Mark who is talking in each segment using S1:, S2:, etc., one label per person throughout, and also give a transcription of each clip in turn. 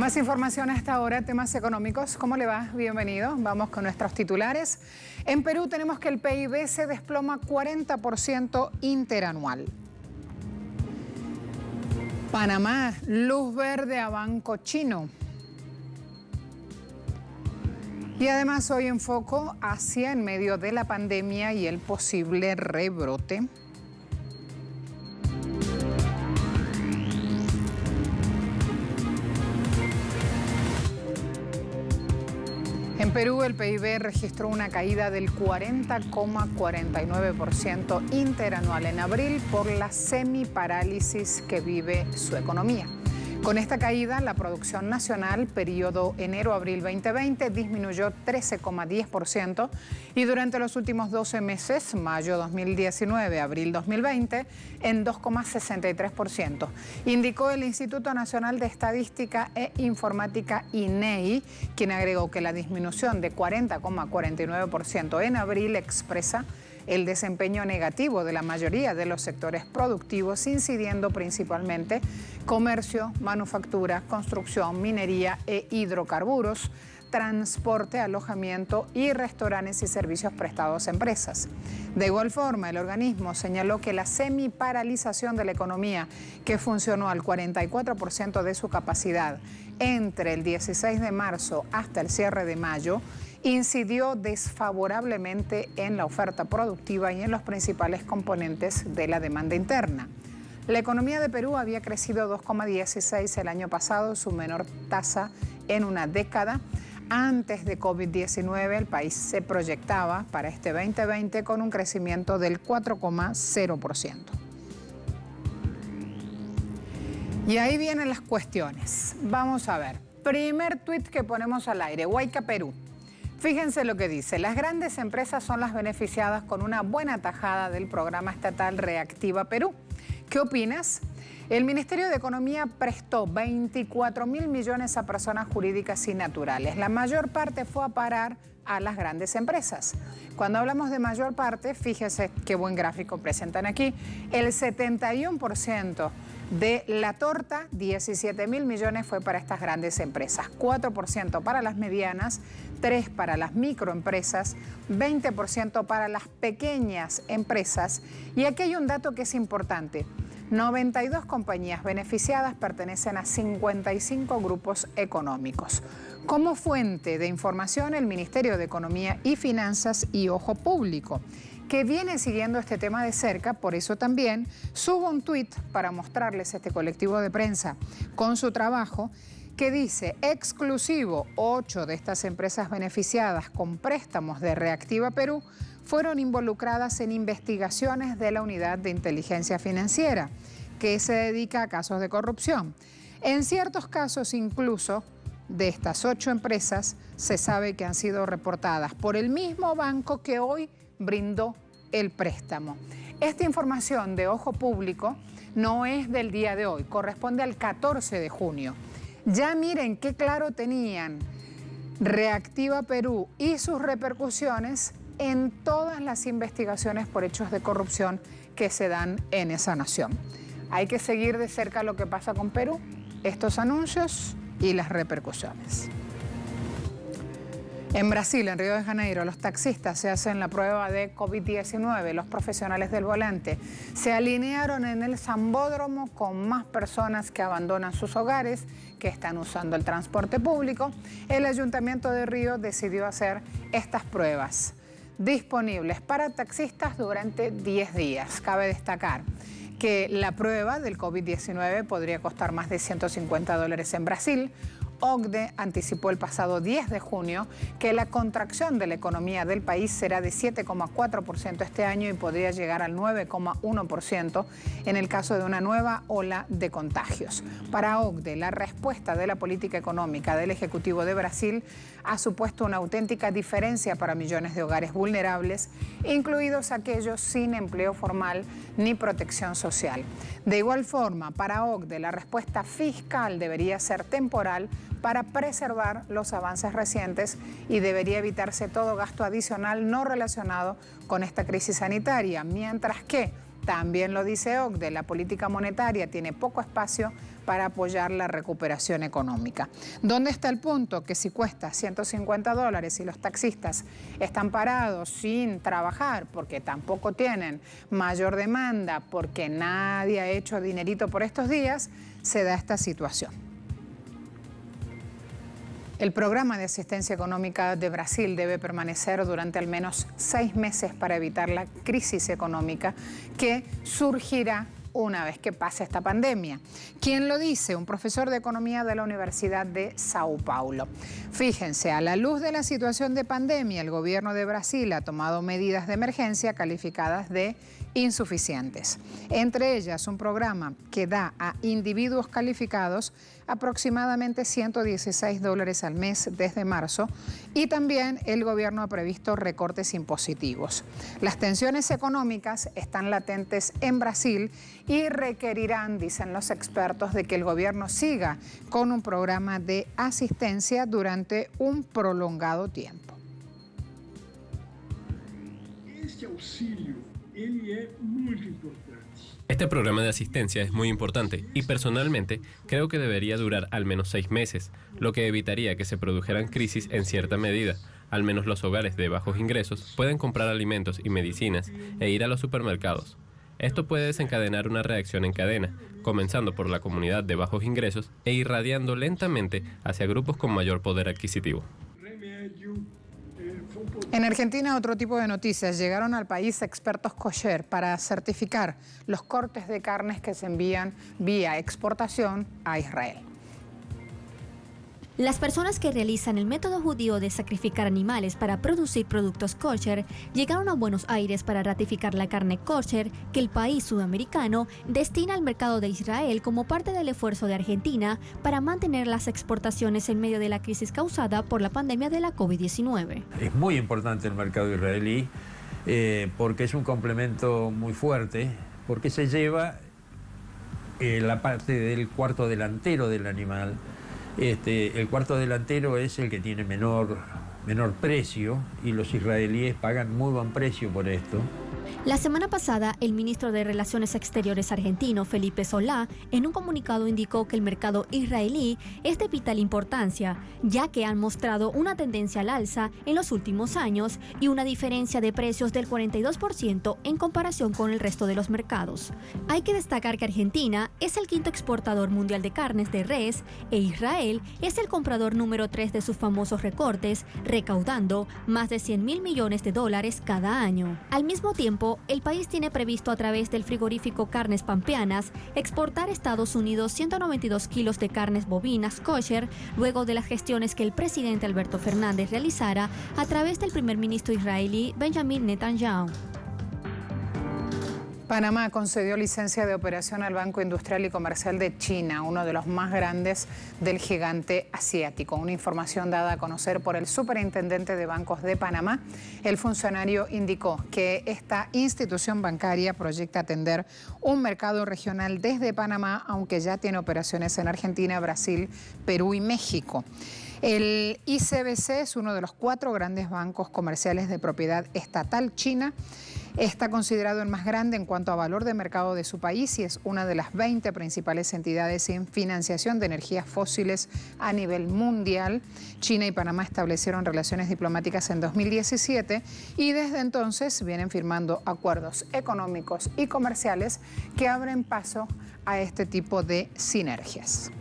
S1: Más información a esta hora, temas económicos. ¿Cómo le va? Bienvenido. Vamos con nuestros titulares. En Perú tenemos que el PIB se desploma 40% interanual. Panamá, luz verde a banco chino. Y además hoy enfoco hacia en medio de la pandemia y el posible rebrote. En Perú, el PIB registró una caída del 40,49% interanual en abril por la semiparálisis que vive su economía. Con esta caída, la producción nacional, periodo enero-abril 2020, disminuyó 13,10% y durante los últimos 12 meses, mayo 2019, abril 2020, en 2,63%. Indicó el Instituto Nacional de Estadística e Informática, INEI, quien agregó que la disminución de 40,49% en abril expresa el desempeño negativo de la mayoría de los sectores productivos, incidiendo principalmente comercio, manufactura, construcción, minería e hidrocarburos, transporte, alojamiento y restaurantes y servicios prestados a empresas. De igual forma, el organismo señaló que la semiparalización de la economía, que funcionó al 44% de su capacidad entre el 16 de marzo hasta el cierre de mayo, incidió desfavorablemente en la oferta productiva y en los principales componentes de la demanda interna. La economía de Perú había crecido 2,16 el año pasado, su menor tasa en una década. Antes de COVID-19, el país se proyectaba para este 2020 con un crecimiento del 4,0%. Y ahí vienen las cuestiones. Vamos a ver. Primer tuit que ponemos al aire, Huayca, Perú. Fíjense lo que dice, las grandes empresas son las beneficiadas con una buena tajada del programa estatal Reactiva Perú. ¿Qué opinas? El Ministerio de Economía prestó 24.000 millones a personas jurídicas y naturales. La mayor parte fue a parar a las grandes empresas. Cuando hablamos de mayor parte, fíjese qué buen gráfico presentan aquí, el 71% de la torta, 17.000 millones, fue para estas grandes empresas, 4% para las medianas, 3% para las microempresas, 20% para las pequeñas empresas. Y aquí hay un dato que es importante. 92 compañías beneficiadas pertenecen a 55 grupos económicos. Como fuente de información, el Ministerio de Economía y Finanzas y Ojo Público, que viene siguiendo este tema de cerca, por eso también subo un tuit para mostrarles este colectivo de prensa con su trabajo que dice, exclusivo, 8 de estas empresas beneficiadas con préstamos de Reactiva Perú fueron involucradas en investigaciones de la Unidad de Inteligencia Financiera, que se dedica a casos de corrupción. En ciertos casos, incluso, de estas 8 empresas, se sabe que han sido reportadas por el mismo banco que hoy brindó el préstamo. Esta información de Ojo Público no es del día de hoy, corresponde al 14 de junio. Ya miren qué claro tenían Reactiva Perú y sus repercusiones en todas las investigaciones por hechos de corrupción que se dan en esa nación. Hay que seguir de cerca lo que pasa con Perú, estos anuncios y las repercusiones. En Brasil, en Río de Janeiro, los taxistas se hacen la prueba de COVID-19. Los profesionales del volante se alinearon en el sambódromo con más personas que abandonan sus hogares, que están usando el transporte público. El Ayuntamiento de Río decidió hacer estas pruebas disponibles para taxistas durante 10 días. Cabe destacar que la prueba del COVID-19 podría costar más de $150 en Brasil. OCDE anticipó el pasado 10 de junio que la contracción de la economía del país será de 7,4% este año y podría llegar al 9,1% en el caso de una nueva ola de contagios. Para OCDE, la respuesta de la política económica del Ejecutivo de Brasil ha supuesto una auténtica diferencia para millones de hogares vulnerables, incluidos aquellos sin empleo formal ni protección social. De igual forma, para OCDE, la respuesta fiscal debería ser temporal para preservar los avances recientes y debería evitarse todo gasto adicional no relacionado con esta crisis sanitaria, mientras que También lo dice OCDE, la política monetaria tiene poco espacio para apoyar la recuperación económica. ¿Dónde está el punto? Que si cuesta $150 y los taxistas están parados sin trabajar porque tampoco tienen mayor demanda, porque nadie ha hecho dinerito por estos días, se da esta situación. El programa de asistencia económica de Brasil debe permanecer durante al menos 6 meses para evitar la crisis económica que surgirá una vez que pase esta pandemia. ¿Quién lo dice? Un profesor de economía de la Universidad de Sao Paulo. Fíjense, a la luz de la situación de pandemia, el gobierno de Brasil ha tomado medidas de emergencia calificadas de insuficientes. Entre ellas, un programa que da a individuos calificados aproximadamente $116 al mes desde marzo, y también el gobierno ha previsto recortes impositivos. Las tensiones económicas están latentes en Brasil y requerirán, dicen los expertos, de que el gobierno siga con un programa de asistencia durante un prolongado tiempo.
S2: Este auxílio, ele é muito importante.
S3: Este programa de asistencia es muy importante y personalmente creo que debería durar al menos 6 meses, lo que evitaría que se produjeran crisis en cierta medida. Al menos los hogares de bajos ingresos pueden comprar alimentos y medicinas e ir a los supermercados. Esto puede desencadenar una reacción en cadena, comenzando por la comunidad de bajos ingresos e irradiando lentamente hacia grupos con mayor poder adquisitivo.
S1: En Argentina, otro tipo de noticias. Llegaron al país expertos kosher para certificar los cortes de carnes que se envían vía exportación a Israel.
S4: Las personas que realizan el método judío de sacrificar animales para producir productos kosher llegaron a Buenos Aires para ratificar la carne kosher que el país sudamericano destina al mercado de Israel como parte del esfuerzo de Argentina para mantener las exportaciones en medio de la crisis causada por la pandemia de la COVID-19.
S5: Es muy importante el mercado israelí porque es un complemento muy fuerte, porque se lleva la parte del cuarto delantero del animal. El cuarto delantero es el que tiene menor precio y los israelíes pagan muy buen precio por esto.
S4: La semana pasada, el ministro de Relaciones Exteriores argentino, Felipe Solá, en un comunicado indicó que el mercado israelí es de vital importancia, ya que han mostrado una tendencia al alza en los últimos años y una diferencia de precios del 42% en comparación con el resto de los mercados. Hay que destacar que Argentina es el quinto exportador mundial de carnes de res e Israel es el comprador número 3 de sus famosos recortes, recaudando más de $100.000 millones cada año. Al mismo tiempo, el país tiene previsto a través del frigorífico Carnes Pampeanas exportar a Estados Unidos 192 kilos de carnes bovinas kosher luego de las gestiones que el presidente Alberto Fernández realizara a través del primer ministro israelí Benjamin Netanyahu.
S1: Panamá concedió licencia de operación al Banco Industrial y Comercial de China, uno de los más grandes del gigante asiático. Una información dada a conocer por el superintendente de bancos de Panamá. El funcionario indicó que esta institución bancaria proyecta atender un mercado regional desde Panamá, aunque ya tiene operaciones en Argentina, Brasil, Perú y México. El ICBC es uno de los 4 grandes bancos comerciales de propiedad estatal china. Está considerado el más grande en cuanto a valor de mercado de su país y es una de las 20 principales entidades en financiación de energías fósiles a nivel mundial. China y Panamá establecieron relaciones diplomáticas en 2017 y desde entonces vienen firmando acuerdos económicos y comerciales que abren paso a este tipo de sinergias.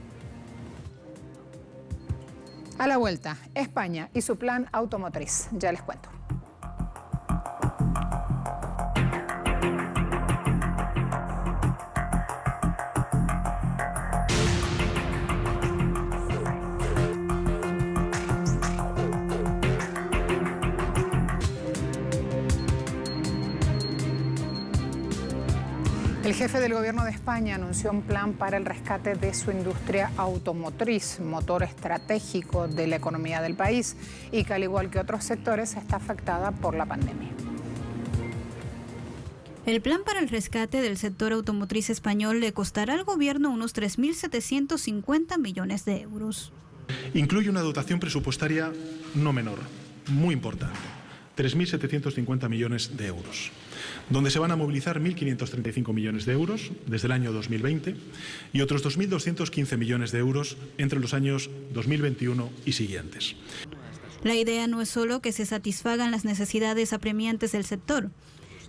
S1: A la vuelta, España y su plan automotriz. Ya les cuento. El jefe del gobierno de España anunció un plan para el rescate de su industria automotriz, motor estratégico de la economía del país y que al igual que otros sectores está afectada por la pandemia.
S6: El plan para el rescate del sector automotriz español le costará al gobierno unos 3.750 millones de euros.
S7: Incluye una dotación presupuestaria no menor, muy importante. 3.750 millones de euros, donde se van a movilizar 1.535 millones de euros desde el año 2020 y otros 2.215 millones de euros entre los años 2021 y siguientes.
S6: La idea no es solo que se satisfagan las necesidades apremiantes del sector,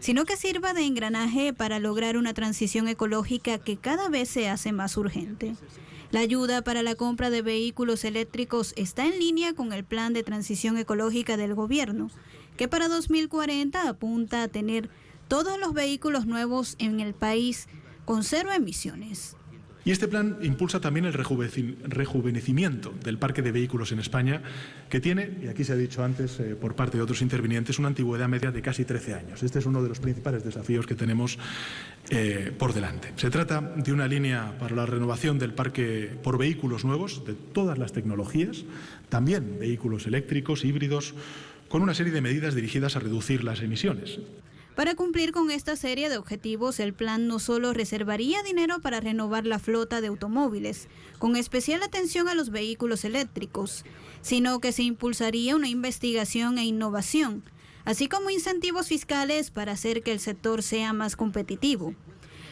S6: sino que sirva de engranaje para lograr una transición ecológica que cada vez se hace más urgente. La ayuda para la compra de vehículos eléctricos está en línea con el plan de transición ecológica del gobierno, que para 2040 apunta a tener todos los vehículos nuevos en el país con 0 emisiones.
S7: Y este plan impulsa también el rejuvenecimiento del parque de vehículos en España, que tiene, y aquí se ha dicho antes por parte de otros intervinientes, una antigüedad media de casi 13 años. Este es uno de los principales desafíos que tenemos por delante. Se trata de una línea para la renovación del parque por vehículos nuevos de todas las tecnologías, también vehículos eléctricos, híbridos, con una serie de medidas dirigidas a reducir las emisiones.
S6: Para cumplir con esta serie de objetivos, el plan no solo reservaría dinero para renovar la flota de automóviles, con especial atención a los vehículos eléctricos, sino que se impulsaría una investigación e innovación, así como incentivos fiscales para hacer que el sector sea más competitivo.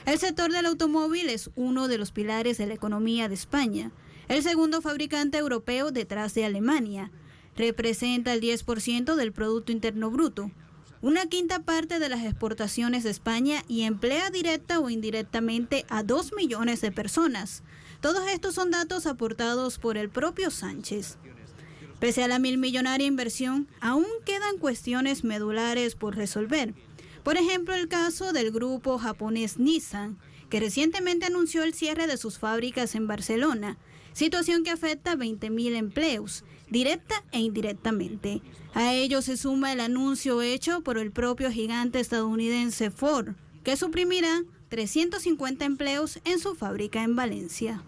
S6: El sector del automóvil es uno de los pilares de la economía de España, el segundo fabricante europeo detrás de Alemania. Representa el 10% del Producto Interno Bruto, una quinta parte de las exportaciones de España y emplea directa o indirectamente a 2 millones de personas. Todos estos son datos aportados por el propio Sánchez. Pese a la millonaria inversión, aún quedan cuestiones medulares por resolver. Por ejemplo, el caso del grupo japonés Nissan, que recientemente anunció el cierre de sus fábricas en Barcelona, situación que afecta a 20.000 empleos, directa e indirectamente. A ello se suma el anuncio hecho por el propio gigante estadounidense Ford, que suprimirá 350 empleos en su fábrica en Valencia.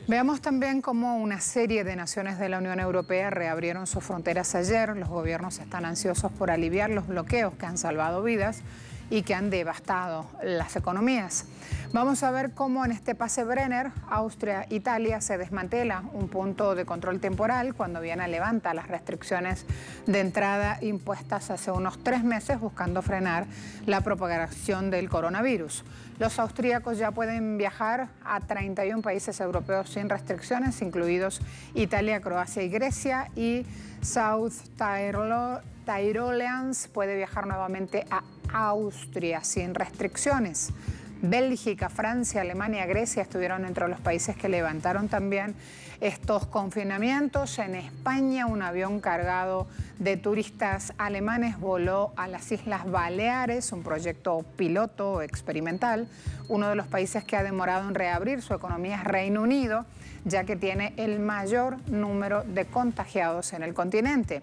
S1: Veamos también cómo una serie de naciones de la Unión Europea reabrieron sus fronteras ayer. Los gobiernos están ansiosos por aliviar los bloqueos que han salvado vidas y que han devastado las economías. Vamos a ver cómo en este pase Brenner, Austria-Italia, se desmantela un punto de control temporal cuando Viena levanta las restricciones de entrada impuestas hace unos 3 meses buscando frenar la propagación del coronavirus. Los austríacos ya pueden viajar a 31 países europeos sin restricciones, incluidos Italia, Croacia y Grecia, y South Tyroleans puede viajar nuevamente a Austria sin restricciones. Bélgica, Francia, Alemania, Grecia estuvieron entre los países que levantaron también estos confinamientos. En España, un avión cargado de turistas alemanes voló a las Islas Baleares, un proyecto piloto experimental. Uno de los países que ha demorado en reabrir su economía es Reino Unido, ya que tiene el mayor número de contagiados en el continente.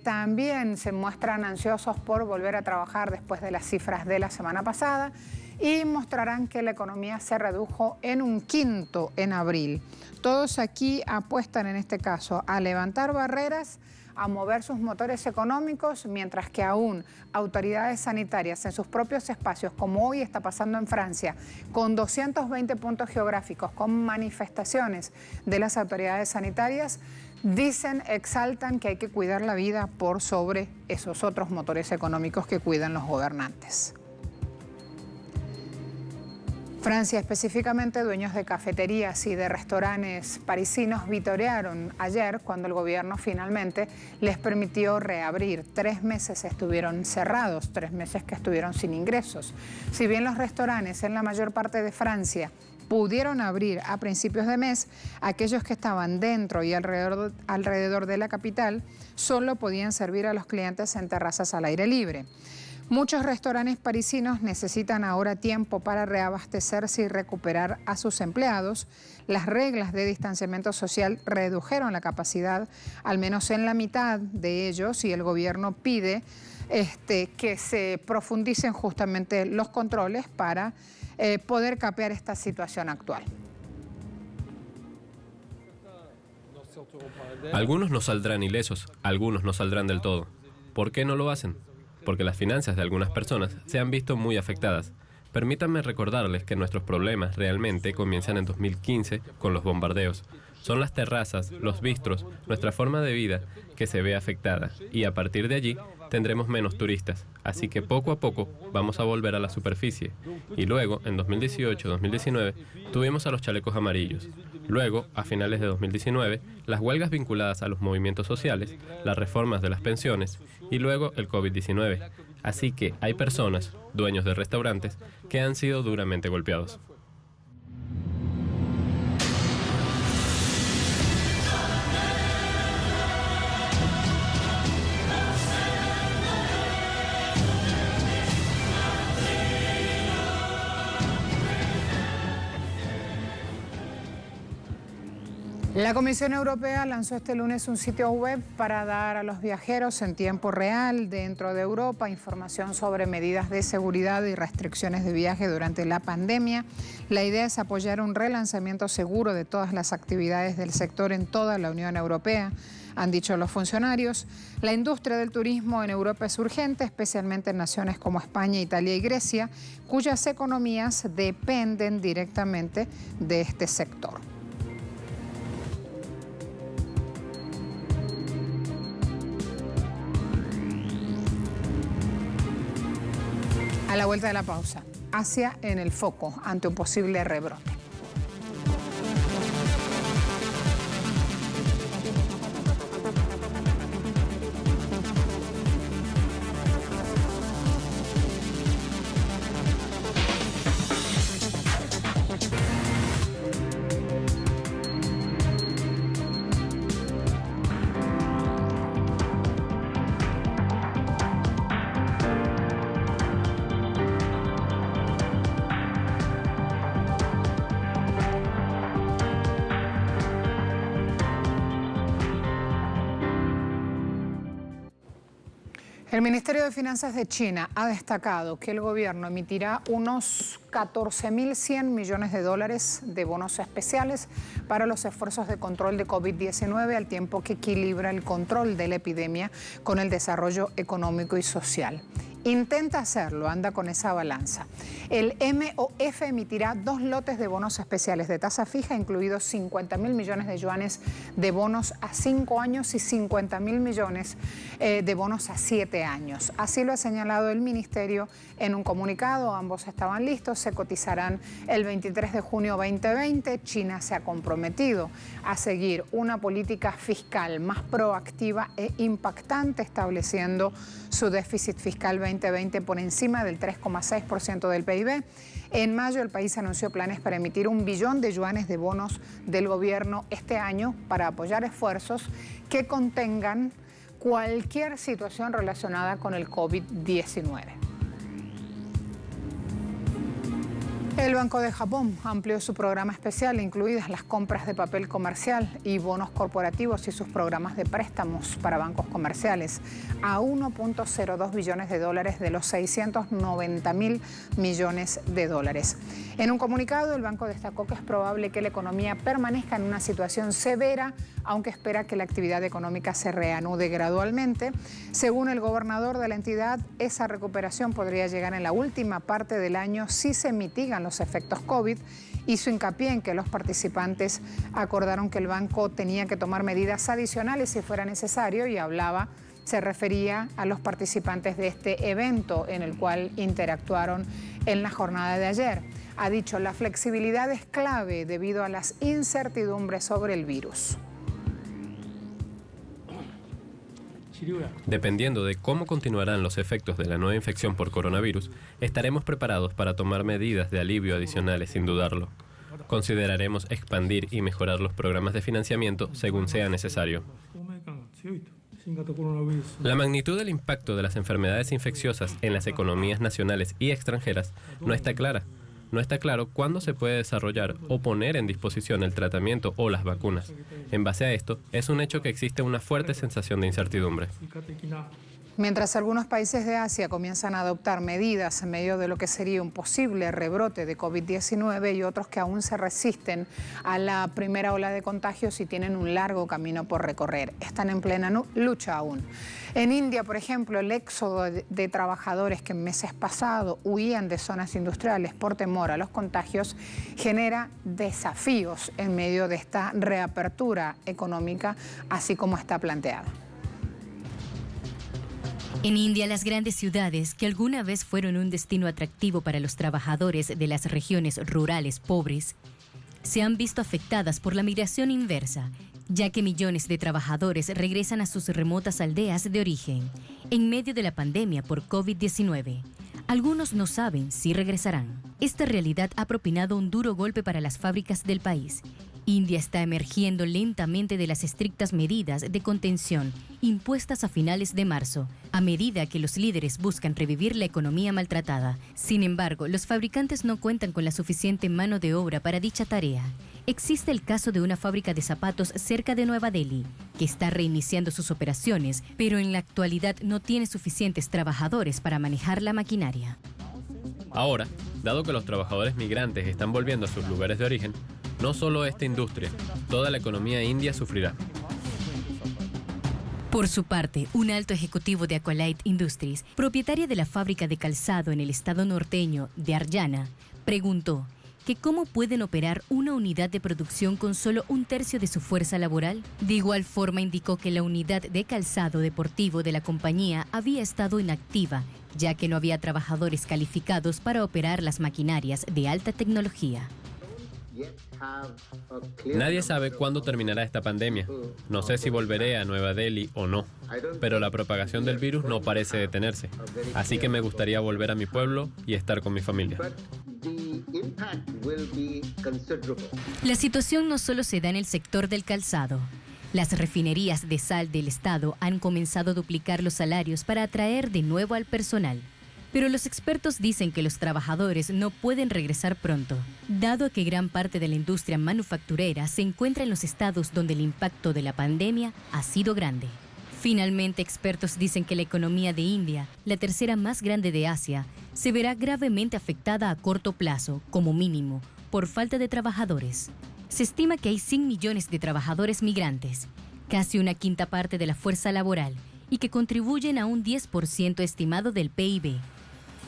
S1: También se muestran ansiosos por volver a trabajar después de las cifras de la semana pasada y mostrarán que la economía se redujo en 1/5 en abril. Todos aquí apuestan en este caso a levantar barreras, a mover sus motores económicos, mientras que aún autoridades sanitarias en sus propios espacios, como hoy está pasando en Francia, con 220 puntos geográficos, con manifestaciones de las autoridades sanitarias, dicen, exaltan que hay que cuidar la vida por sobre esos otros motores económicos que cuidan los gobernantes. Francia, específicamente dueños de cafeterías y de restaurantes parisinos vitorearon ayer cuando el gobierno finalmente les permitió reabrir. 3 meses estuvieron cerrados, 3 meses que estuvieron sin ingresos. Si bien los restaurantes en la mayor parte de Francia pudieron abrir a principios de mes, aquellos que estaban dentro y alrededor de la capital solo podían servir a los clientes en terrazas al aire libre. Muchos restaurantes parisinos necesitan ahora tiempo para reabastecerse y recuperar a sus empleados. Las reglas de distanciamiento social redujeron la capacidad, al menos en la mitad de ellos, y el gobierno pide que se profundicen justamente los controles para poder capear esta situación actual.
S3: Algunos no saldrán ilesos, algunos no saldrán del todo. ¿Por qué no lo hacen? Porque las finanzas de algunas personas se han visto muy afectadas. Permítanme recordarles que nuestros problemas realmente comienzan en 2015 con los bombardeos. Son las terrazas, los bistros, nuestra forma de vida que se ve afectada y a partir de allí tendremos menos turistas. Así que poco a poco vamos a volver a la superficie. Y luego, en 2018-2019, tuvimos a los chalecos amarillos. Luego, a finales de 2019, las huelgas vinculadas a los movimientos sociales, las reformas de las pensiones y luego el COVID-19. Así que hay personas, dueños de restaurantes, que han sido duramente golpeados.
S1: La Comisión Europea lanzó este lunes un sitio web para dar a los viajeros en tiempo real dentro de Europa información sobre medidas de seguridad y restricciones de viaje durante la pandemia. La idea es apoyar un relanzamiento seguro de todas las actividades del sector en toda la Unión Europea, han dicho los funcionarios. La industria del turismo en Europa es urgente, especialmente en naciones como España, Italia y Grecia, cuyas economías dependen directamente de este sector. A la vuelta de la pausa, Asia en el foco ante un posible rebrote. El Ministerio de Finanzas de China ha destacado que el gobierno emitirá unos 14.100 millones de dólares de bonos especiales para los esfuerzos de control de COVID-19 al tiempo que equilibra el control de la epidemia con el desarrollo económico y social. Intenta hacerlo, anda con esa balanza. El MOF emitirá 2 lotes de bonos especiales de tasa fija, incluidos 50.000 millones de yuanes de bonos a 5 años y 50.000 millones de bonos a 7 años. Así lo ha señalado el Ministerio en un comunicado. Ambos estaban listos, se cotizarán el 23 de junio 2020. China se ha comprometido a seguir una política fiscal más proactiva e impactante, estableciendo su déficit fiscal 2020 por encima del 3,6% del PIB. En mayo el país anunció planes para emitir 1 billón de yuanes de bonos del gobierno este año para apoyar esfuerzos que contengan cualquier situación relacionada con el COVID-19. El Banco de Japón amplió su programa especial, incluidas las compras de papel comercial y bonos corporativos y sus programas de préstamos para bancos comerciales, a 1.02 billones de dólares de los 690.000 millones de dólares. En un comunicado, el banco destacó que es probable que la economía permanezca en una situación severa, aunque espera que la actividad económica se reanude gradualmente. Según el gobernador de la entidad, esa recuperación podría llegar en la última parte del año si se mitigan los efectos COVID. Hizo hincapié en que los participantes acordaron que el banco tenía que tomar medidas adicionales si fuera necesario y se refería a los participantes de este evento en el cual interactuaron en la jornada de ayer. Ha dicho, la flexibilidad es clave debido a las incertidumbres sobre el virus.
S3: Dependiendo de cómo continuarán los efectos de la nueva infección por coronavirus, estaremos preparados para tomar medidas de alivio adicionales sin dudarlo. Consideraremos expandir y mejorar los programas de financiamiento según sea necesario. La magnitud del impacto de las enfermedades infecciosas en las economías nacionales y extranjeras no está clara. No está claro cuándo se puede desarrollar o poner en disposición el tratamiento o las vacunas. En base a esto, es un hecho que existe una fuerte sensación de incertidumbre.
S1: Mientras algunos países de Asia comienzan a adoptar medidas en medio de lo que sería un posible rebrote de COVID-19 y otros que aún se resisten a la primera ola de contagios y tienen un largo camino por recorrer. Están en plena lucha aún. En India, por ejemplo, el éxodo de trabajadores que en meses pasados huían de zonas industriales por temor a los contagios genera desafíos en medio de esta reapertura económica, así como está planteada.
S8: En India, las grandes ciudades, que alguna vez fueron un destino atractivo para los trabajadores de las regiones rurales pobres, se han visto afectadas por la migración inversa, ya que millones de trabajadores regresan a sus remotas aldeas de origen, en medio de la pandemia por COVID-19. Algunos no saben si regresarán. Esta realidad ha propinado un duro golpe para las fábricas del país. India está emergiendo lentamente de las estrictas medidas de contención impuestas a finales de marzo, a medida que los líderes buscan revivir la economía maltratada. Sin embargo, los fabricantes no cuentan con la suficiente mano de obra para dicha tarea. Existe el caso de una fábrica de zapatos cerca de Nueva Delhi, que está reiniciando sus operaciones, pero en la actualidad no tiene suficientes trabajadores para manejar la maquinaria.
S3: Ahora, dado que los trabajadores migrantes están volviendo a sus lugares de origen, no solo esta industria, toda la economía india sufrirá.
S8: Por su parte, un alto ejecutivo de Aqualite Industries, propietaria de la fábrica de calzado en el estado norteño de Haryana, preguntó que cómo pueden operar una unidad de producción con solo un tercio de su fuerza laboral. De igual forma, indicó que la unidad de calzado deportivo de la compañía había estado inactiva, ya que no había trabajadores calificados para operar las maquinarias de alta tecnología.
S3: Nadie sabe cuándo terminará esta pandemia. No sé si volveré a Nueva Delhi o no, pero la propagación del virus no parece detenerse. Así que me gustaría volver a mi pueblo y estar con mi familia.
S8: La situación no solo se da en el sector del calzado. Las refinerías de sal del estado han comenzado a duplicar los salarios para atraer de nuevo al personal. Pero los expertos dicen que los trabajadores no pueden regresar pronto, dado que gran parte de la industria manufacturera se encuentra en los estados donde el impacto de la pandemia ha sido grande. Finalmente, expertos dicen que la economía de India, la tercera más grande de Asia, se verá gravemente afectada a corto plazo, como mínimo, por falta de trabajadores. Se estima que hay 100 millones de trabajadores migrantes, casi una quinta parte de la fuerza laboral, y que contribuyen a un 10% estimado del PIB.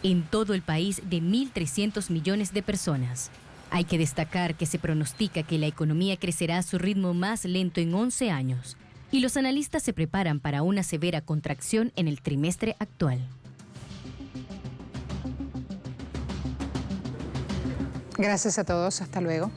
S8: En todo el país de 1.300 millones de personas. Hay que destacar que se pronostica que la economía crecerá a su ritmo más lento en 11 años, y los analistas se preparan para una severa contracción en el trimestre actual.
S1: Gracias a todos, hasta luego.